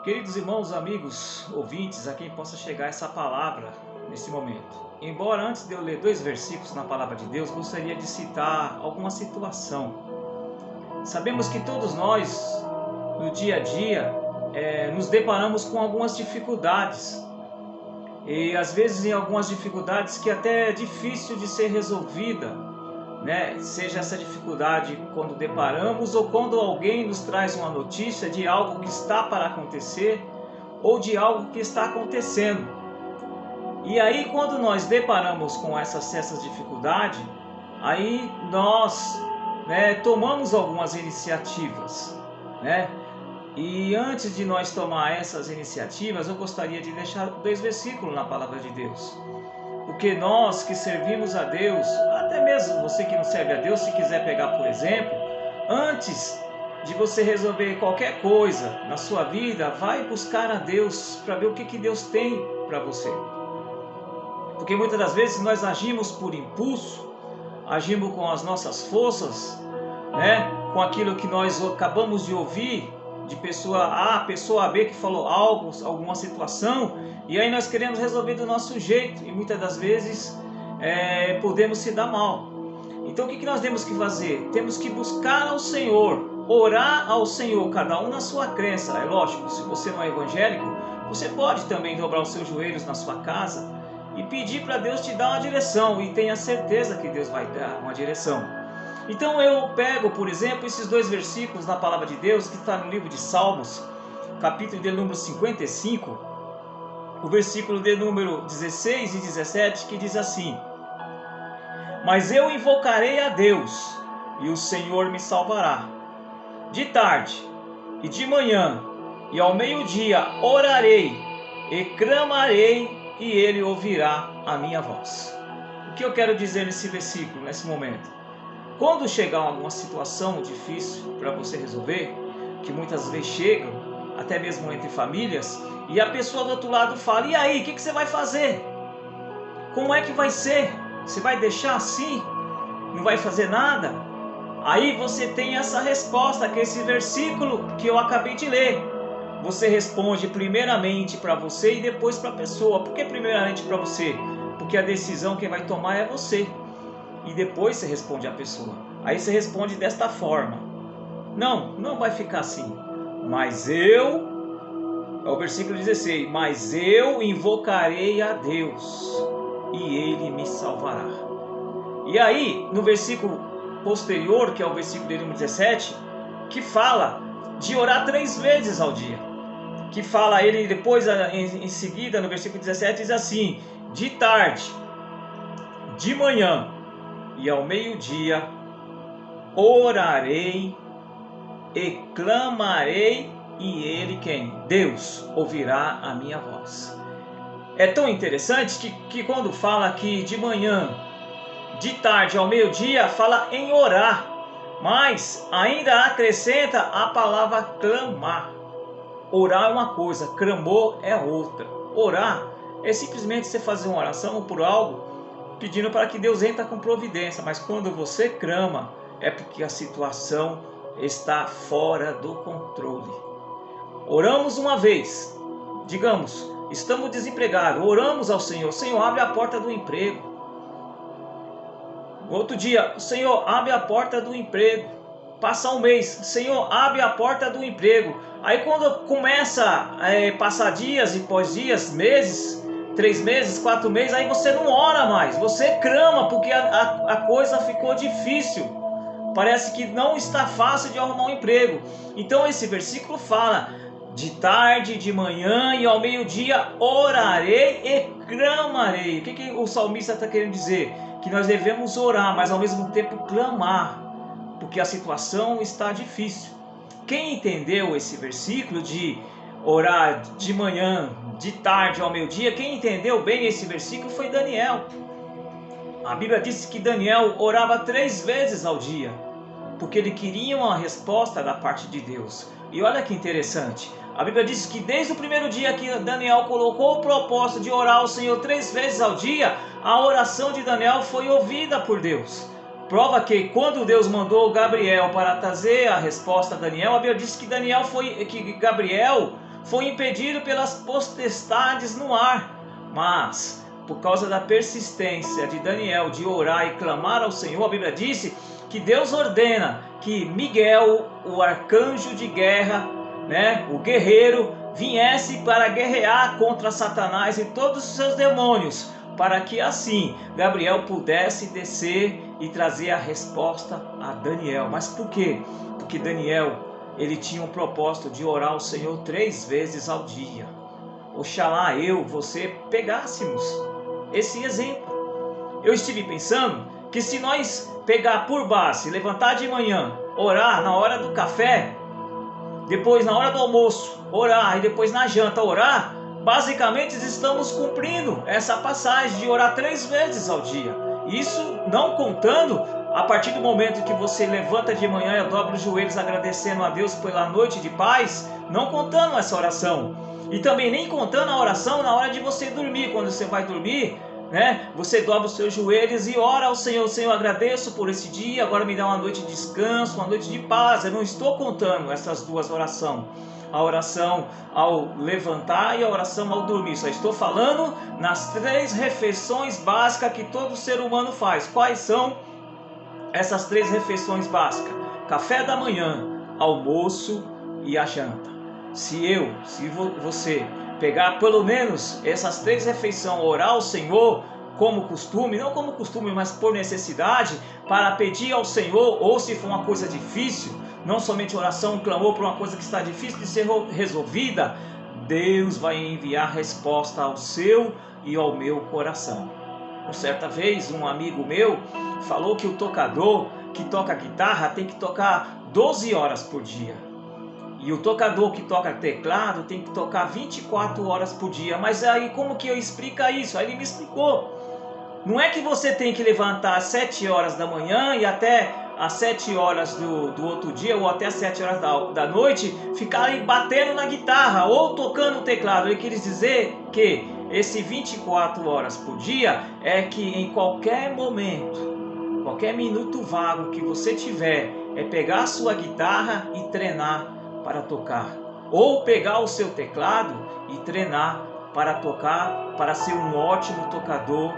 Queridos irmãos, amigos, ouvintes, a quem possa chegar essa palavra nesse momento. Embora antes de eu ler dois versículos na palavra de Deus, gostaria de citar alguma situação. Sabemos que todos nós, no dia a dia, nos deparamos com algumas dificuldades. E às vezes em algumas dificuldades que até é difícil de ser resolvida, né? Seja essa dificuldade quando deparamos ou quando alguém nos traz uma notícia de algo que está para acontecer ou de algo que está acontecendo. E aí quando nós deparamos com essas dificuldades, aí nós, tomamos algumas iniciativas, né? E antes de nós tomar essas iniciativas, eu gostaria de deixar dois versículos na palavra de Deus. Porque nós que servimos a Deus, até mesmo você que não serve a Deus, se quiser pegar por exemplo, antes de você resolver qualquer coisa na sua vida, vai buscar a Deus para ver o que Deus tem para você. Porque muitas das vezes nós agimos por impulso, agimos com as nossas forças, com aquilo que nós acabamos de ouvir de pessoa A, pessoa B que falou algo, alguma situação, e aí nós queremos resolver do nosso jeito, e muitas das vezes podemos se dar mal. Então o que nós temos que fazer? Temos que buscar ao Senhor, orar ao Senhor, cada um na sua crença. É lógico, se você não é evangélico, você pode também dobrar os seus joelhos na sua casa e pedir para Deus te dar uma direção, e tenha certeza que Deus vai dar uma direção. Então eu pego, por exemplo, esses dois versículos na palavra de Deus, que está no livro de Salmos, capítulo de número 55, o versículo de número 16 e 17, que diz assim: Mas eu invocarei a Deus, e o Senhor me salvará. De tarde e de manhã, e ao meio-dia orarei, e clamarei, e Ele ouvirá a minha voz. O que eu quero dizer nesse versículo, nesse momento? Quando chegar alguma situação difícil para você resolver, que muitas vezes chegam, até mesmo entre famílias, e a pessoa do outro lado fala: e aí, o que você vai fazer? Como é que vai ser? Você vai deixar assim? Não vai fazer nada? Aí você tem essa resposta, que é esse versículo que eu acabei de ler. Você responde primeiramente para você e depois para a pessoa. Por que primeiramente para você? Porque a decisão quem vai tomar é você. E depois você responde à pessoa. Aí você responde desta forma: não vai ficar assim. Mas eu, é o versículo 16, mas eu invocarei a Deus, e Ele me salvará. E aí, no versículo posterior, que é o versículo de número 17, que fala de orar 3 vezes ao dia. Que fala, ele depois, em seguida, no versículo 17, diz assim: de tarde, de manhã, e ao meio-dia orarei e clamarei, e Ele, quem? Deus, ouvirá a minha voz. É tão interessante que quando fala aqui de manhã, de tarde ao meio-dia, fala em orar, mas ainda acrescenta a palavra clamar. Orar é uma coisa, clamor é outra. Orar é simplesmente você fazer uma oração por algo, pedindo para que Deus entre com providência. Mas quando você clama, é porque a situação está fora do controle. Oramos uma vez, digamos, estamos desempregados, oramos ao Senhor: Senhor, abre a porta do emprego. Outro dia: Senhor, abre a porta do emprego. Passa um mês: Senhor, abre a porta do emprego. Aí quando começa a passar dias e pós-dias, meses, 3 meses, 4 meses, aí você não ora mais, você clama, porque a coisa ficou difícil. Parece que não está fácil de arrumar um emprego. Então esse versículo fala: de tarde, de manhã e ao meio-dia orarei e clamarei. O que o salmista está querendo dizer? Que nós devemos orar, mas ao mesmo tempo clamar, porque a situação está difícil. Quem entendeu esse versículo de orar de manhã, de tarde ao meio-dia, quem entendeu bem esse versículo foi Daniel. A Bíblia diz que Daniel orava 3 vezes ao dia, porque ele queria uma resposta da parte de Deus. E olha que interessante, a Bíblia diz que desde o primeiro dia que Daniel colocou o propósito de orar ao Senhor 3 vezes ao dia, a oração de Daniel foi ouvida por Deus. Prova que quando Deus mandou Gabriel para trazer a resposta a Daniel, a Bíblia diz que Gabriel foi impedido pelas potestades no ar, mas por causa da persistência de Daniel de orar e clamar ao Senhor, a Bíblia disse que Deus ordena que Miguel, o arcanjo de guerra, o guerreiro, viesse para guerrear contra Satanás e todos os seus demônios, para que assim Gabriel pudesse descer e trazer a resposta a Daniel. Mas por quê? Porque Daniel, ele tinha um propósito de orar ao Senhor 3 vezes ao dia. Oxalá você pegássemos esse exemplo. Eu estive pensando que se nós pegar por base, levantar de manhã, orar na hora do café, depois na hora do almoço orar e depois na janta orar, basicamente estamos cumprindo essa passagem de orar 3 vezes ao dia. Isso não contando a partir do momento que você levanta de manhã e dobra os joelhos agradecendo a Deus pela noite de paz, não contando essa oração. E também nem contando a oração na hora de você dormir. Quando você vai dormir, você dobra os seus joelhos e ora ao Senhor. Senhor, agradeço por esse dia, agora me dá uma noite de descanso, uma noite de paz. Eu não estou contando essas 2 orações. A oração ao levantar e a oração ao dormir. Só estou falando nas 3 refeições básicas que todo ser humano faz. Quais são essas 3 refeições básicas? Café da manhã, almoço e a janta. Se você pegar pelo menos essas 3 refeições, orar ao Senhor como costume, não como costume, mas por necessidade, para pedir ao Senhor, ou se for uma coisa difícil, não somente oração, um clamor por uma coisa que está difícil de ser resolvida, Deus vai enviar resposta ao seu e ao meu coração. Por certa vez, um amigo meu falou que o tocador que toca guitarra tem que tocar 12 horas por dia. E o tocador que toca teclado tem que tocar 24 horas por dia. Mas aí como que eu explico isso? Aí ele me explicou. Não é que você tem que levantar às 7 horas da manhã e até às 7 horas do outro dia, ou até às 7 horas da noite, ficar aí batendo na guitarra ou tocando o teclado. Ele quis dizer que esse 24 horas por dia é que em qualquer momento, qualquer minuto vago que você tiver, é pegar a sua guitarra e treinar para tocar, ou pegar o seu teclado e treinar para tocar, para ser um ótimo tocador,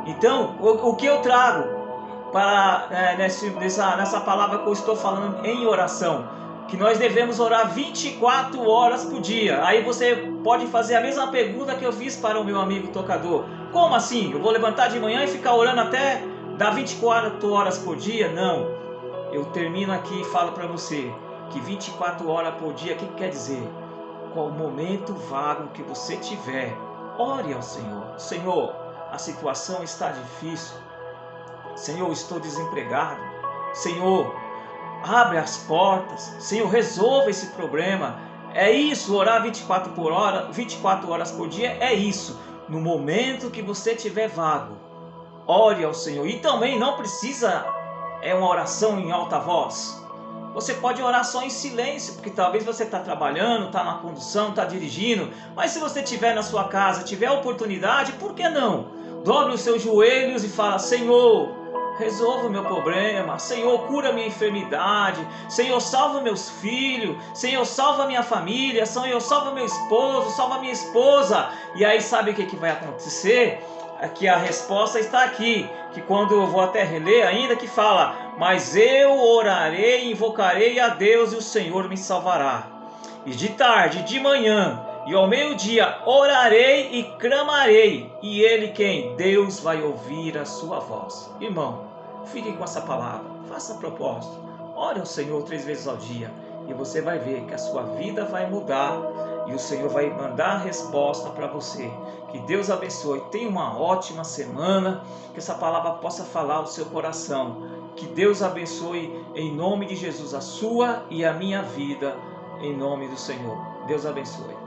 Então, o que eu trago para nessa palavra que eu estou falando em oração, que nós devemos orar 24 horas por dia. Aí você pode fazer a mesma pergunta que eu fiz para o meu amigo tocador: como assim? Eu vou levantar de manhã e ficar orando até dar 24 horas por dia? Não, eu termino aqui e falo para você que 24 horas por dia, o que quer dizer? Qual momento vago que você tiver, ore ao Senhor. Senhor, a situação está difícil. Senhor, estou desempregado. Senhor, abre as portas. Senhor, resolva esse problema. É isso, orar 24 horas por dia, é isso. No momento que você tiver vago, ore ao Senhor. E também não precisa uma oração em alta voz. Você pode orar só em silêncio, porque talvez você está trabalhando, está na condução, está dirigindo. Mas se você estiver na sua casa, tiver a oportunidade, por que não? Dobre os seus joelhos e fala: Senhor, resolva o meu problema. Senhor, cura a minha enfermidade. Senhor, salva meus filhos. Senhor, salva minha família. Senhor, salva meu esposo, salva minha esposa. E aí sabe o que vai acontecer? Que a resposta está aqui, que quando eu vou até reler ainda, que fala: mas eu orarei e invocarei a Deus e o Senhor me salvará. E de tarde, de manhã e ao meio-dia orarei e clamarei, e ele quem? Deus vai ouvir a sua voz. Irmão, fique com essa palavra, faça propósito, ore ao Senhor 3 vezes ao dia, e você vai ver que a sua vida vai mudar, e o Senhor vai mandar a resposta para você. Que Deus abençoe, tenha uma ótima semana, que essa palavra possa falar ao seu coração. Que Deus abençoe em nome de Jesus a sua e a minha vida, em nome do Senhor. Deus abençoe.